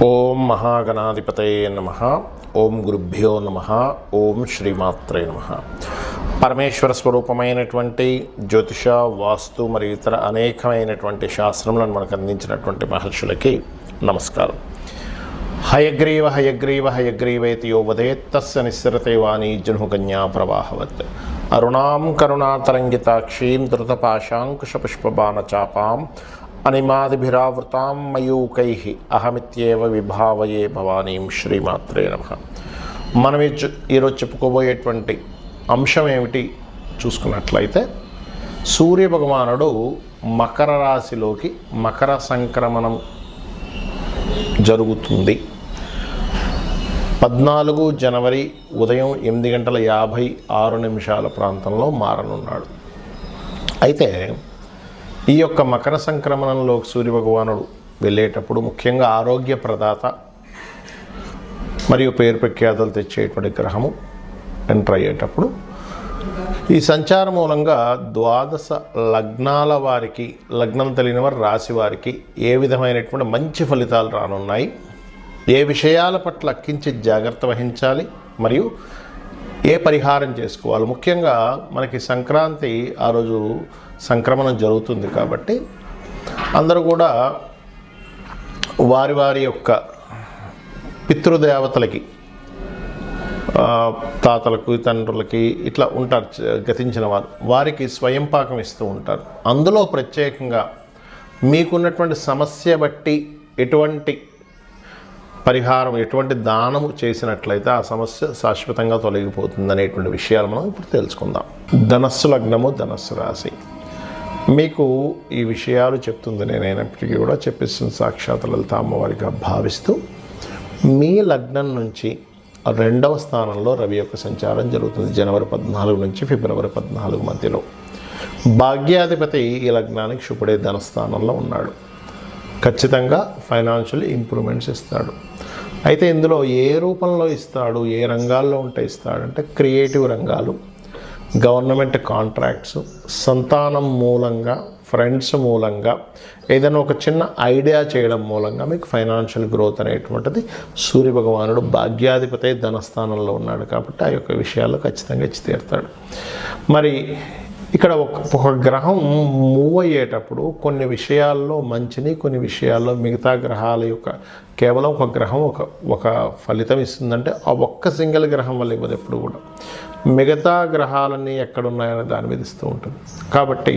ఓం మహాగణాధిపతయే నమః. ఓం గురుభ్యో నమః. ఓం శ్రీమాత్రే నమః. పరమేశ్వర స్వరూపమైనటువంటి జ్యోతిష, వాస్తు మరియు ఇతర అనేకమైనటువంటి శాస్త్రములను మనకు అందించినటువంటి మహర్షులకి నమస్కారం. హయగ్రీవ హయగ్రీవ హయగ్రీవేతి యో వదేత్ తస్య నిస్సరతే వాణీ జనుకన్యా ప్రవాహవత్. అరుణాం కరుణాతరంగితాక్షీం ధృతపాశాంకుశపుష్పబాణచాపాం అనిమాదిభిరావృతాం మయూకైః అహమిత్యేవ విభావయే భవానీం. శ్రీమాత్రే నమః. మనం ఈరోజు చెప్పుకోబోయేటువంటి అంశం ఏమిటి చూసుకున్నట్లయితే, సూర్యభగవానుడు మకర రాశిలోకి మకర సంక్రమణం జరుగుతుంది. 14 జనవరి ఉదయం 8:56 ప్రాంతంలో మారనున్నాడు. అయితే ఈ యొక్క మకర సంక్రమణంలో సూర్యభగవానుడు వెళ్ళేటప్పుడు ముఖ్యంగా ఆరోగ్య ప్రదాత మరియు పేరు ప్రఖ్యాతలు తెచ్చేటువంటి గ్రహము ఎంటర్ అయ్యేటప్పుడు ఈ సంచారం మూలంగా 12 లగ్నాల వారికి, లగ్నం తెలియని వారి రాశి వారికి ఏ విధమైనటువంటి మంచి ఫలితాలు రానున్నాయి, ఏ విషయాల పట్ల కించిత్ జాగ్రత్త వహించాలి, మరియు ఏ పరిహారం చేసుకోవాలి. ముఖ్యంగా మనకి సంక్రాంతి ఆ రోజు సంక్రమణం జరుగుతుంది కాబట్టి అందరూ కూడా వారి వారి యొక్క పితృదేవతలకి, తాతలకు, తండ్రులకి ఇట్లా ఉంటారు గతించిన వారు, వారికి స్వయం పాకం ఇస్తూ ఉంటారు. అందులో ప్రత్యేకంగా మీకున్నటువంటి సమస్య బట్టి ఎటువంటి పరిహారం, ఎటువంటి దానము చేసినట్లయితే ఆ సమస్య శాశ్వతంగా తొలగిపోతుంది అనేటువంటి విషయాలు మనం ఇప్పుడు తెలుసుకుందాం. ధనస్సు లగ్నము, ధనస్సు రాశి. మీకు ఈ విషయాలు చెప్తుంది నేనైనప్పటికీ కూడా చెప్పిస్తున్న సాక్షాత్ లలిత అమ్మవారిగా భావిస్తూ, మీ లగ్నం నుంచి 2వ స్థానంలో రవి యొక్క సంచారం జరుగుతుంది. జనవరి 14 నుంచి ఫిబ్రవరి 14 మధ్యలో. భాగ్యాధిపతి ఈ లగ్నానికి శుభుడే ధనస్థానంలో ఉన్నాడు. ఖచ్చితంగా ఫైనాన్షియల్ ఇంప్రూవ్మెంట్స్ ఇస్తాడు. అయితే ఇందులో ఏ రూపంలో ఇస్తాడు, ఏ రంగాల్లో ఉంటే ఇస్తాడంటే, క్రియేటివ్ రంగాలు, గవర్నమెంట్ కాంట్రాక్ట్స్, సంతానం మూలంగా, ఫ్రెండ్స్ మూలంగా, ఏదైనా ఒక చిన్న ఐడియా చేయడం మూలంగా మీకు ఫైనాన్షియల్ గ్రోత్ అనేటువంటిది సూర్యభగవానుడు భాగ్యాధిపతి ధనస్థానంలో ఉన్నాడు కాబట్టి ఆ యొక్క విషయాల్లో ఖచ్చితంగా ఇచ్చి తీరుతాడు. మరి ఇక్కడ ఒక గ్రహం మూవ్ అయ్యేటప్పుడు కొన్ని విషయాల్లో మంచిని, కొన్ని విషయాల్లో మిగతా గ్రహాల యొక్క కేవలం ఒక గ్రహం ఒక ఫలితం ఇస్తుందంటే ఆ ఒక్క సింగిల్ గ్రహం వల్ల ఇవ్వదు. ఎప్పుడు కూడా మిగతా గ్రహాలన్నీ ఎక్కడున్నాయనే దాని మీద ఇస్తూ ఉంటుంది. కాబట్టి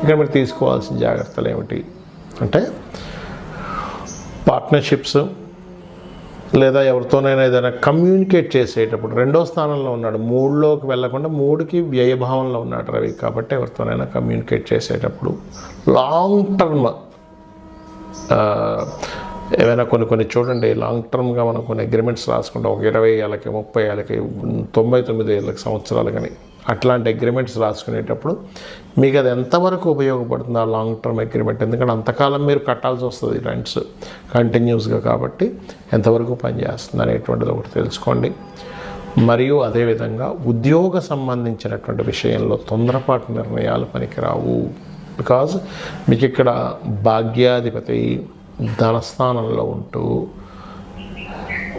ఇక్కడ మీరు తీసుకోవాల్సిన జాగ్రత్తలు ఏమిటి అంటే, పార్ట్నర్షిప్స్ లేదా ఎవరితోనైనా ఏదైనా కమ్యూనికేట్ చేసేటప్పుడు 2వ స్థానంలో ఉన్నాడు, 3లోకి వెళ్ళకుండా 3కి వ్యయభావంలో ఉన్నాడు రవి. కాబట్టి ఎవరితోనైనా కమ్యూనికేట్ చేసేటప్పుడు లాంగ్ టర్మ్ ఏవైనా కొన్ని చూడండి, లాంగ్ టర్మ్గా మనం కొన్ని అగ్రిమెంట్స్ రాసుకుంటాం. ఒక 20 ఏళ్ళకి, 30 ఏళ్ళకి, 99 ఏళ్ళకి, సంవత్సరాలు కానీ అట్లాంటి అగ్రిమెంట్స్ రాసుకునేటప్పుడు మీకు అది ఎంతవరకు ఉపయోగపడుతుంది ఆ లాంగ్ టర్మ్ అగ్రిమెంట్. ఎందుకంటే అంతకాలం మీరు కట్టాల్సి వస్తుంది రెంట్స్ కంటిన్యూస్గా. కాబట్టి ఎంతవరకు పనిచేస్తుంది అనేటువంటిది ఒకటి తెలుసుకోండి. మరియు అదేవిధంగా ఉద్యోగ సంబంధించినటువంటి విషయంలో తొందరపాటు నిర్ణయాలు పనికిరావు. బికాజ్ మీకు ఇక్కడ భాగ్యాధిపతి ధనస్థానంలో ఉంటూ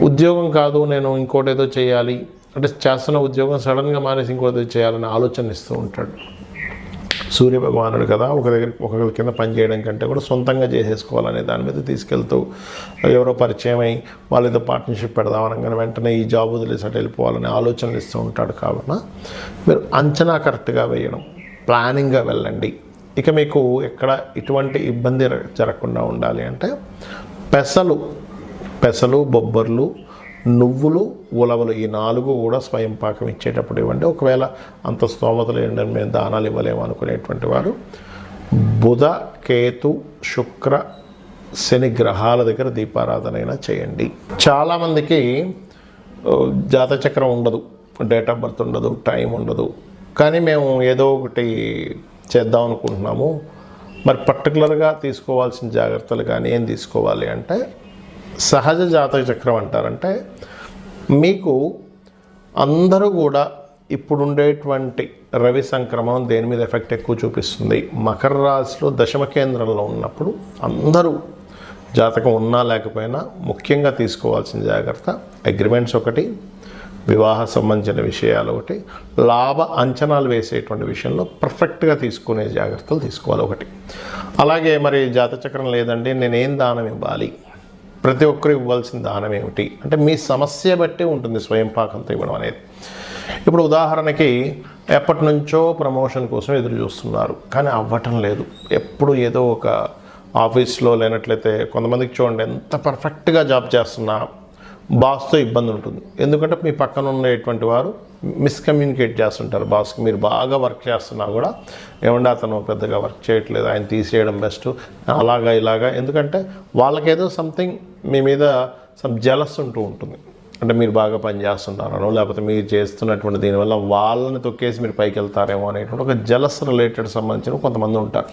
ఉద్యోగం కాదు, నేను ఇంకోటి ఏదో చేయాలి అంటే, చేస్తున్న ఉద్యోగం సడన్గా మానేసి ఇంకోటి చేయాలని ఆలోచన ఇస్తూ ఉంటాడు సూర్యభగవానుడు కదా. ఒకరి కింద పని చేయడం కంటే కూడా సొంతంగా చేసేసుకోవాలనే దాని మీద తీసుకెళ్తూ, ఎవరో పరిచయం అయ్యి వాళ్ళు ఏదో పార్ట్నర్షిప్ పెడదామనగానే వెంటనే ఈ జాబ్ వదిలేసి అటు వెళ్ళిపోవాలనే ఆలోచనలు ఇస్తూ ఉంటాడు. కావున మీరు అంచనా కరెక్ట్గా వేయడం, ప్లానింగ్గా వెళ్ళండి. ఇక మీకు ఎక్కడ ఇటువంటి ఇబ్బంది జరగకుండా ఉండాలి అంటే, పెసలు, బొబ్బర్లు, నువ్వులు, ఉలవలు ఈ 4 కూడా స్వయం పాకం ఇచ్చేటప్పుడు ఇవ్వండి. ఒకవేళ అంత స్తోమతలు ఏంటంటే మేము దానాలు ఇవ్వలేము అనుకునేటువంటి వారు బుధ, కేతు, శుక్ర, శని గ్రహాల దగ్గర దీపారాధన అయినా చేయండి. చాలామందికి జాతచక్రం ఉండదు, డేట్ ఆఫ్ బర్త్ ఉండదు, టైం ఉండదు, కానీ మేము ఏదో ఒకటి చేద్దాం అనుకుంటున్నాము. మరి పర్టికులర్గా తీసుకోవాల్సిన జాగ్రత్తలు కానీ ఏం తీసుకోవాలి అంటే, సహజ జాతక చక్రం అంటారంటే, మీకు అందరూ కూడా ఇప్పుడుండేటువంటి రవి సంక్రమణం దేని మీద ఎఫెక్ట్ ఎక్కువ చూపిస్తుంది, మకర రాశిలో దశమ కేంద్రంలో ఉన్నప్పుడు అందరూ జాతకం ఉన్నా లేకపోయినా ముఖ్యంగా తీసుకోవాల్సిన జాగ్రత్త అగ్రిమెంట్స్ ఒకటి, వివాహ సంబంధించిన విషయాలు ఒకటి, లాభ అంచనాలు వేసేటువంటి విషయంలో పర్ఫెక్ట్గా తీసుకునే జాగ్రత్తలు తీసుకోవాలి ఒకటి. అలాగే మరి జాతచక్రం లేదండి నేనేం దానం ఇవ్వాలి, ప్రతి ఒక్కరు ఇవ్వాల్సిన దానం ఏమిటి అంటే మీ సమస్య బట్టి ఉంటుంది స్వయం పాకంతో ఇవ్వడం అనేది. ఇప్పుడు ఉదాహరణకి ఎప్పటి నుంచో ప్రమోషన్ కోసం ఎదురు చూస్తున్నారు కానీ అవ్వటం లేదు, ఎప్పుడు ఏదో ఒక ఆఫీస్లో లేనట్లయితే కొంతమందికి చూడండి ఎంత పర్ఫెక్ట్గా జాబ్ చేస్తున్నా బాస్తో ఇబ్బంది ఉంటుంది. ఎందుకంటే మీ పక్కన ఉండేటువంటి వారు మిస్కమ్యూనికేట్ చేస్తుంటారు బాస్కి. మీరు బాగా వర్క్ చేస్తున్నా కూడా ఏమంటే అతను పెద్దగా వర్క్ చేయట్లేదు, ఆయన తీసేయడం బెస్ట్, అలాగా ఇలాగా. ఎందుకంటే వాళ్ళకేదో సంథింగ్ మీ మీద సమ్ జలస్ ఉంటూ ఉంటుంది. అంటే మీరు బాగా పని చేస్తున్నారనో లేకపోతే మీరు చేస్తున్నటువంటి దీనివల్ల వాళ్ళని తొక్కేసి మీరు పైకి వెళ్తారేమో అనేటువంటి ఒక జలస్ రిలేటెడ్ సంబంధించిన కొంతమంది ఉంటారు.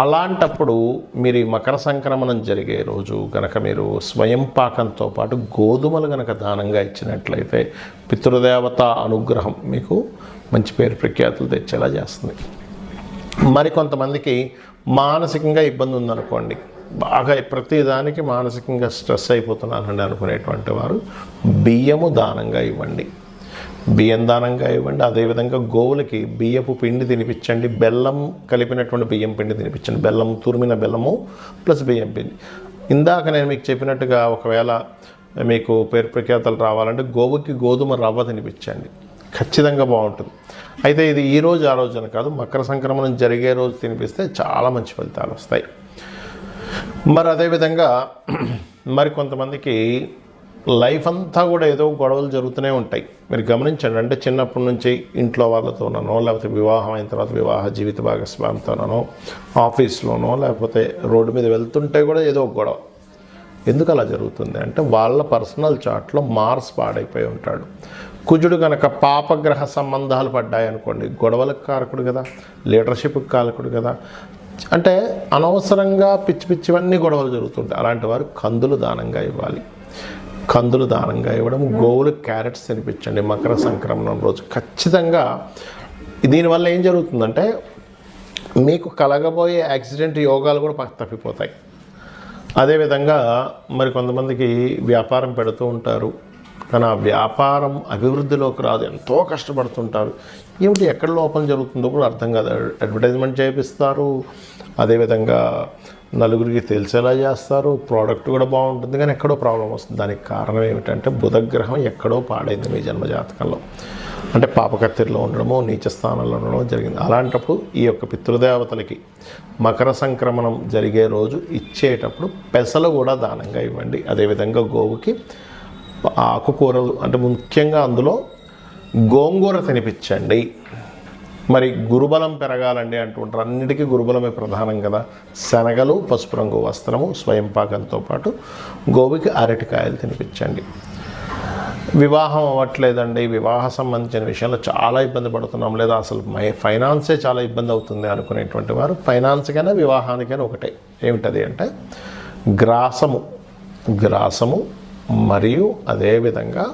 అలాంటప్పుడు మీరు ఈ మకర సంక్రమణం జరిగే రోజు కనుక మీరు స్వయం పాకంతో పాటు గోధుమలు కనుక దానంగా ఇచ్చినట్లయితే పితృదేవత అనుగ్రహం మీకు మంచి పేరు ప్రఖ్యాతులు తెచ్చేలా చేస్తుంది. మరికొంతమందికి మానసికంగా ఇబ్బంది ఉందనుకోండి, బాగా ప్రతిదానికి మానసికంగా స్ట్రెస్ అయిపోతున్నానండి అనుకునేటువంటి వారు బియ్యము దానంగా ఇవ్వండి, బియ్యం దానంగా ఇవ్వండి. అదేవిధంగా గోవులకి బియ్యపు పిండి తినిపించండి, బెల్లం కలిపినటువంటి బియ్యం పిండి తినిపించండి. బెల్లం, తురిమిన బెల్లము ప్లస్ బియ్యం పిండి. ఇందాక నేను మీకు చెప్పినట్టుగా ఒకవేళ మీకు పేరు ప్రఖ్యాతలు రావాలంటే గోవుకి గోధుమ రవ్వ తినిపించండి, ఖచ్చితంగా బాగుంటుంది. అయితే ఇది ఈ రోజు ఆ రోజు అని కాదు, మకర సంక్రమణం జరిగే రోజు తినిపిస్తే చాలా మంచి ఫలితాలు వస్తాయి. మరి అదేవిధంగా మరి కొంతమందికి లైఫ్ అంతా కూడా ఏదో గొడవలు జరుగుతూనే ఉంటాయి. మీరు గమనించండి, అంటే చిన్నప్పటి నుంచి ఇంట్లో వాళ్ళతోనో లేకపోతే వివాహం అయిన తర్వాత వివాహ జీవిత భాగస్వామితోనో ఆఫీస్లోనో లేకపోతే రోడ్డు మీద వెళ్తుంటే కూడా ఏదో ఒక గొడవ. ఎందుకు అలా జరుగుతుంది అంటే వాళ్ళ పర్సనల్ చార్ట్లో మార్స్ పాడైపోయి ఉంటాడు. కుజుడు కనుక పాపగ్రహ సంబంధాలు పడ్డాయనుకోండి గొడవలకు కారకుడు కదా, లీడర్షిప్కి కారకుడు కదా. అంటే అనవసరంగా పిచ్చి పిచ్చివన్నీ గొడవలు జరుగుతుంటాయి. అలాంటి వారు కందులు దానంగా ఇవ్వాలి. కందులు దానంగా ఇవ్వడం, గోవులకు క్యారెట్స్ తినిపించండి మకర సంక్రమణం రోజు ఖచ్చితంగా. దీనివల్ల ఏం జరుగుతుందంటే మీకు కలగబోయే యాక్సిడెంట్ యోగాలు కూడా తప్పిపోతాయి. అదేవిధంగా మరి కొంతమందికి వ్యాపారం పెడుతూ ఉంటారు కానీ ఆ వ్యాపారం అభివృద్ధిలోకి రాదు, ఎంతో కష్టపడుతుంటారు. ఏమిటి ఎక్కడ లోపం జరుగుతుందో కూడా అర్థం కాదు. అడ్వర్టైజ్మెంట్ చేపిస్తారు, అదేవిధంగా నలుగురికి తెలిసేలా చేస్తారు, ప్రోడక్ట్ కూడా బాగుంటుంది కానీ ఎక్కడో ప్రాబ్లం వస్తుంది. దానికి కారణం ఏమిటంటే బుధగ్రహం ఎక్కడో పాడైంది మీ జన్మజాతకంలో, అంటే పాపకత్తిరిలో ఉండడమో నీచ స్థానంలో ఉండడమో జరిగింది. అలాంటప్పుడు ఈ యొక్క పితృదేవతలకి మకర సంక్రమణం జరిగే రోజు ఇచ్చేటప్పుడు పెసలు కూడా దానంగా ఇవ్వండి. అదేవిధంగా గోవుకి ఆకుకూరలు అంటే ముఖ్యంగా అందులో గోంగూర తినిపించండి. మరి గురుబలం పెరగాలండి అంటుంటారు, అన్నిటికీ గురుబలమే ప్రధానం కదా. శనగలు, పసుపు రంగు వస్త్రము, స్వయం పాకంతో పాటు గోవుకి అరటికాయలు తినిపించండి. వివాహం అవ్వట్లేదండి, వివాహ సంబంధించిన విషయంలో చాలా ఇబ్బంది పడుతున్నాం, లేదా అసలు ఫైనాన్సే చాలా ఇబ్బంది అవుతుంది అనుకునేటువంటి వారు ఫైనాన్స్కైనా వివాహానికైనా ఒకటే. ఏమిటది అంటే గ్రాసము మరియు అదేవిధంగా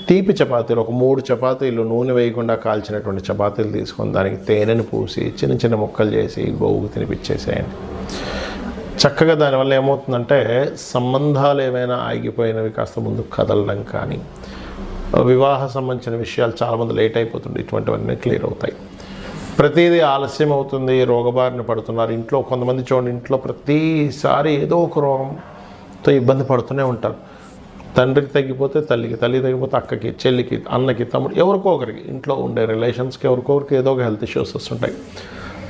తీపి చపాతీలు, ఒక 3 చపాతీలు నూనె వేయకుండా కాల్చినటువంటి చపాతీలు తీసుకొని దానికి తేనెను పూసి చిన్న చిన్న ముక్కలు చేసి గోవుకు తినిపించేసేయండి. చక్కగా దానివల్ల ఏమవుతుందంటే సంబంధాలు ఏమైనా ఆగిపోయినవి కాస్త ముందు కదలడం కానీ, వివాహ సంబంధించిన విషయాలు చాలామంది లేట్ అయిపోతుంది, ఇటువంటివన్నీ క్లియర్ అవుతాయి. ప్రతిదీ ఆలస్యం అవుతుంది, రోగబారిన పడుతున్నారు. ఇంట్లో కొంతమంది చూడండి, ఇంట్లో ప్రతిసారి ఏదో ఒక రోగంతో ఇబ్బంది పడుతూనే ఉంటారు. తండ్రికి తగ్గిపోతే తల్లికి, తల్లికి తగ్గిపోతే అక్కకి, చెల్లికి, అన్నకి, తమ్ముడు, ఎవరికో ఒకరికి, ఇంట్లో ఉండే రిలేషన్స్కి ఎవరికో ఒకరికి ఏదో ఒక హెల్త్ ఇష్యూస్ వస్తుంటాయి.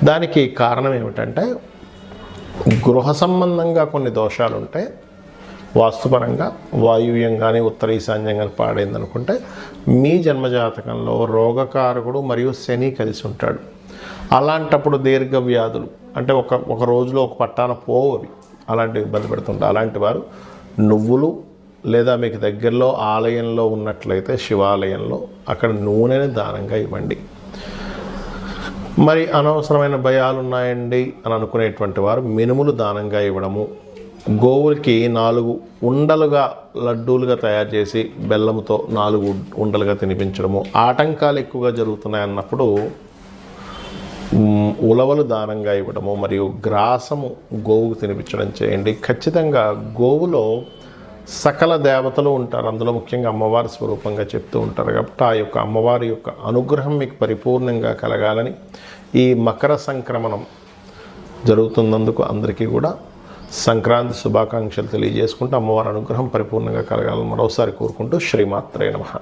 దానికి కారణం ఏమిటంటే గృహ సంబంధంగా కొన్ని దోషాలు ఉంటాయి. వాస్తుపరంగా వాయువ్యం కానీ ఉత్తర ఈశాన్యం కానీ పాడైంది అనుకుంటే మీ జన్మజాతకంలో రోగకారకుడు మరియు శని కలిసి ఉంటాడు. అలాంటప్పుడు దీర్ఘ వ్యాధులు అంటే ఒక రోజులో ఒక పట్టాన పోవు, అవి అలాంటివి ఇబ్బంది పెడుతుంటాయి. అలాంటి వారు నువ్వులు లేదా మీకు దగ్గరలో ఆలయంలో ఉన్నట్లయితే శివాలయంలో అక్కడ నూనెని దానంగా ఇవ్వండి. మరి అనవసరమైన భయాలు ఉన్నాయండి అని అనుకునేటువంటి వారు మినుములు దానంగా ఇవ్వడము, గోవులకి 4 ఉండలుగా లడ్డూలుగా తయారు చేసి బెల్లంతో 4 ఉండలుగా తినిపించడము. ఆటంకాలు ఎక్కువగా జరుగుతున్నాయి అన్నప్పుడు ఉలవలు దానంగా ఇవ్వడము మరియు గ్రాసము గోవుకు తినిపించడం చేయండి. ఖచ్చితంగా గోవులో సకల దేవతలు ఉంటారు, అందులో ముఖ్యంగా అమ్మవారి స్వరూపంగా చెప్తూ ఉంటారు. కాబట్టి ఆ యొక్క అమ్మవారి యొక్క అనుగ్రహం మీకు పరిపూర్ణంగా కలగాలని ఈ మకర సంక్రమణం జరుగుతున్నందుకు అందరికీ కూడా సంక్రాంతి శుభాకాంక్షలు తెలియజేసుకుంటూ అమ్మవారి అనుగ్రహం పరిపూర్ణంగా కలగాలని మరోసారి కోరుకుంటూ శ్రీమాత్రే నమః.